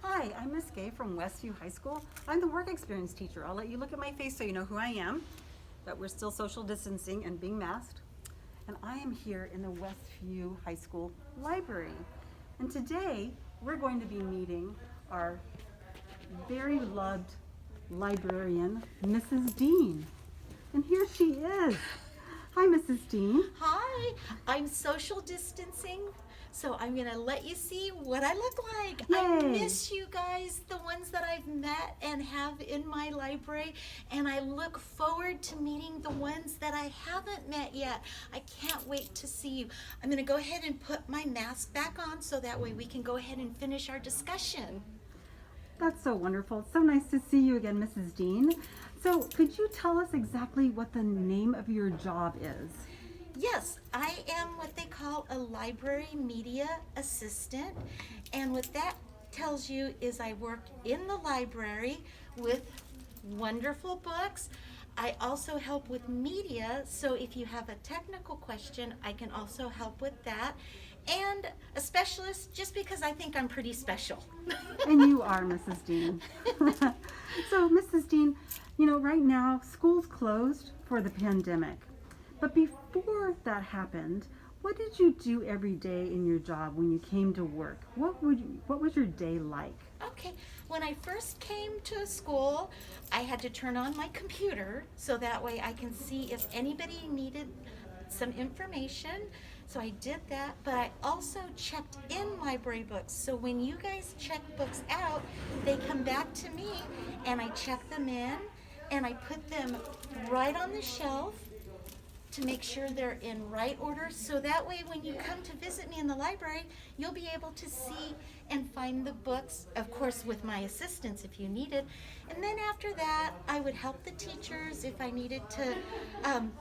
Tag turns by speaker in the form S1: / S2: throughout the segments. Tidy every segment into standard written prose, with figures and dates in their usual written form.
S1: Hi, I'm Miss Gay from Westview High School. I'm the work experience teacher. I'll let you look at my face so you know who I am, that we're still social distancing and being masked. And I am here in the Westview High School library. And today we're going to be meeting our very loved librarian, Mrs. Dean. And here she is. Hi, Mrs. Dean.
S2: Hi, I'm social distancing, so I'm gonna let you see what I look like.
S1: Yay.
S2: I miss you guys, the ones that I've met and have in my library, and I look forward to meeting the ones that I haven't met yet. I can't wait to see you. I'm gonna go ahead and put my mask back on so that way we can go ahead and finish our discussion.
S1: That's so wonderful. It's so nice to see you again, Mrs. Dean. So could you tell us exactly what the name of your job is?
S2: Yes, I am what they call a library media assistant, and what that tells you is I work in the library with wonderful books. I also help with media, so if you have a technical question, I can also help with that. And a specialist, just because I think I'm pretty special.
S1: And you are, Mrs. Dean. So, Mrs. Dean, right now school's closed for the pandemic. But before that happened, what did you do every day in your job when you came to work? What was your day like?
S2: Okay, when I first came to school, I had to turn on my computer so that way I can see if anybody needed some information. So I did that, but I also checked in library books. So when you guys check books out, they come back to me and I check them in and I put them right on the shelf to make sure they're in right order, so that way when you come to visit me in the library, you'll be able to see and find the books, of course with my assistance if you needed. And then after that, I would help the teachers if I needed to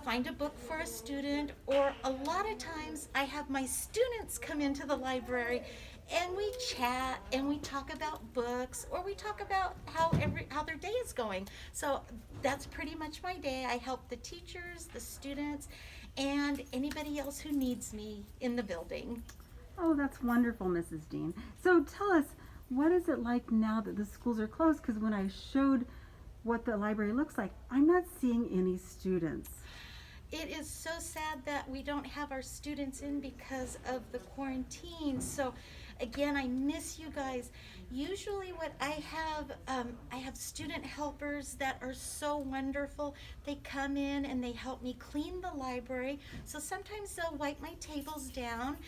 S2: find a book for a student, or a lot of times I have my students come into the library and we chat and we talk about books, or we talk about how their day is going. So that's pretty much my day. I help the teachers, the students, and anybody else who needs me in the building.
S1: Oh, that's wonderful, Mrs. Dean. So tell us, what is it like now that the schools are closed? Because when I showed what the library looks like, I'm not seeing any students.
S2: It is so sad that we don't have our students in because of the quarantine. So again, I miss you guys. Usually what I have student helpers that are so wonderful. They come in and they help me clean the library. So sometimes they'll wipe my tables down,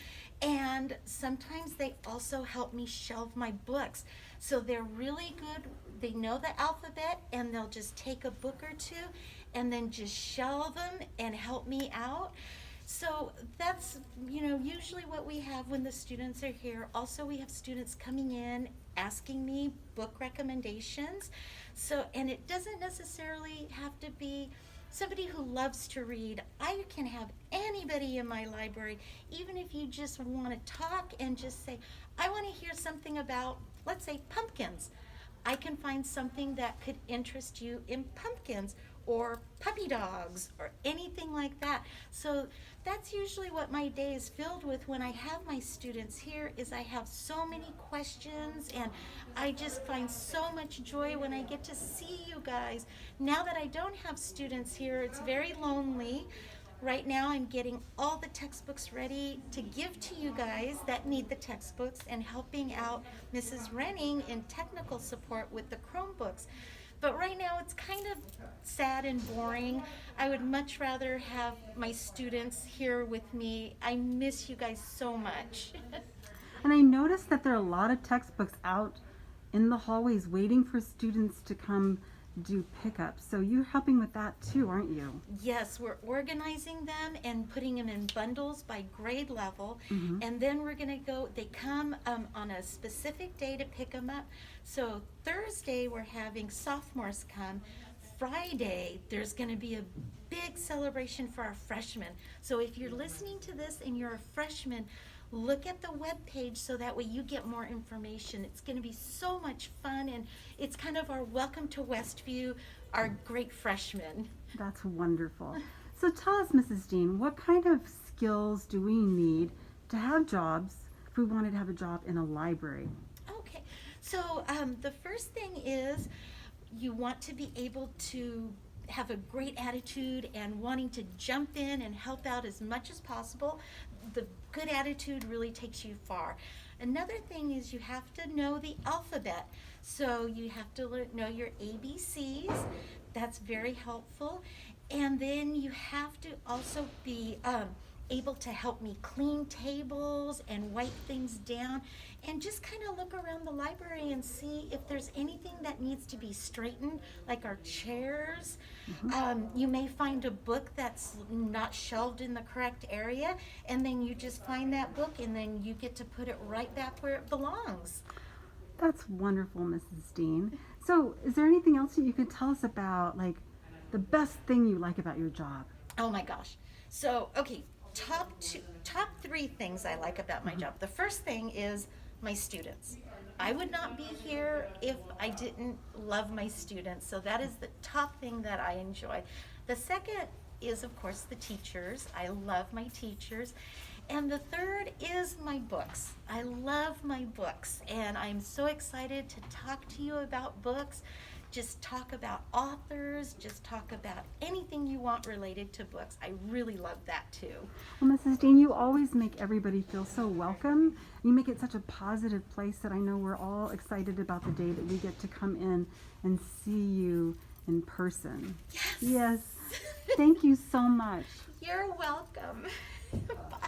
S2: and sometimes they also help me shelve my books. So they're really good. They know the alphabet, and they'll just take a book or two and then just shelve them and help me out. So that's, usually what we have when the students are here. Also, we have students coming in asking me book recommendations. So, and it doesn't necessarily have to be somebody who loves to read. I can have anybody in my library, even if you just want to talk and just say, I want to hear something about, let's say, pumpkins. I can find something that could interest you in pumpkins or puppy dogs or anything like that. So that's usually what my day is filled with when I have my students here, is I have so many questions, and I just find so much joy when I get to see you guys. Now that I don't have students here, it's very lonely. Right now I'm getting all the textbooks ready to give to you guys that need the textbooks, and helping out Mrs. Renning in technical support with the Chromebooks. But right now it's kind of sad and boring. I would much rather have my students here with me. I miss you guys so much.
S1: And I noticed that there are a lot of textbooks out in the hallways waiting for students to come do pickups. So you're helping with that too, aren't you?
S2: Yes, we're organizing them and putting them in bundles by grade level. And then we're going to go, they come on a specific day to pick them up. So Thursday we're having sophomores come. Friday there's going to be a big celebration for our freshmen. So if you're listening to this and you're a freshman, look at the web page so that way you get more information. It's going to be so much fun, and it's kind of our welcome to Westview, our great freshmen.
S1: That's wonderful. So tell us, Mrs. Dean, what kind of skills do we need to have jobs we wanted to have a job in a library?
S2: Okay, so the first thing is you want to be able to have a great attitude and wanting to jump in and help out as much as possible. The good attitude really takes you far. Another thing is you have to know the alphabet. So you have to know your ABCs. That's very helpful. And then you have to also be able to help me clean tables and wipe things down and just kind of look around the library and see if there's anything that needs to be straightened, like our chairs. You may find a book that's not shelved in the correct area, and then you just find that book and then you get to put it right back where it belongs.
S1: That's wonderful, Mrs. Dean. So is there anything else that you could tell us about, like the best thing you like about your job?
S2: Oh my gosh. So, okay, top three things I like about my job. The first thing is my students. I would not be here if I didn't love my students. So that is the top thing that I enjoy. The second is, of course, the teachers. I love my teachers. And the third is my books. I love my books, and I'm so excited to talk to you about books. Just talk about authors, just talk about anything you want related to books. I really love that too.
S1: Well, Mrs. Dean, you always make everybody feel so welcome. You make it such a positive place that I know we're all excited about the day that we get to come in and see you in person.
S2: Yes.
S1: Yes. Thank you so much.
S2: You're welcome. Bye.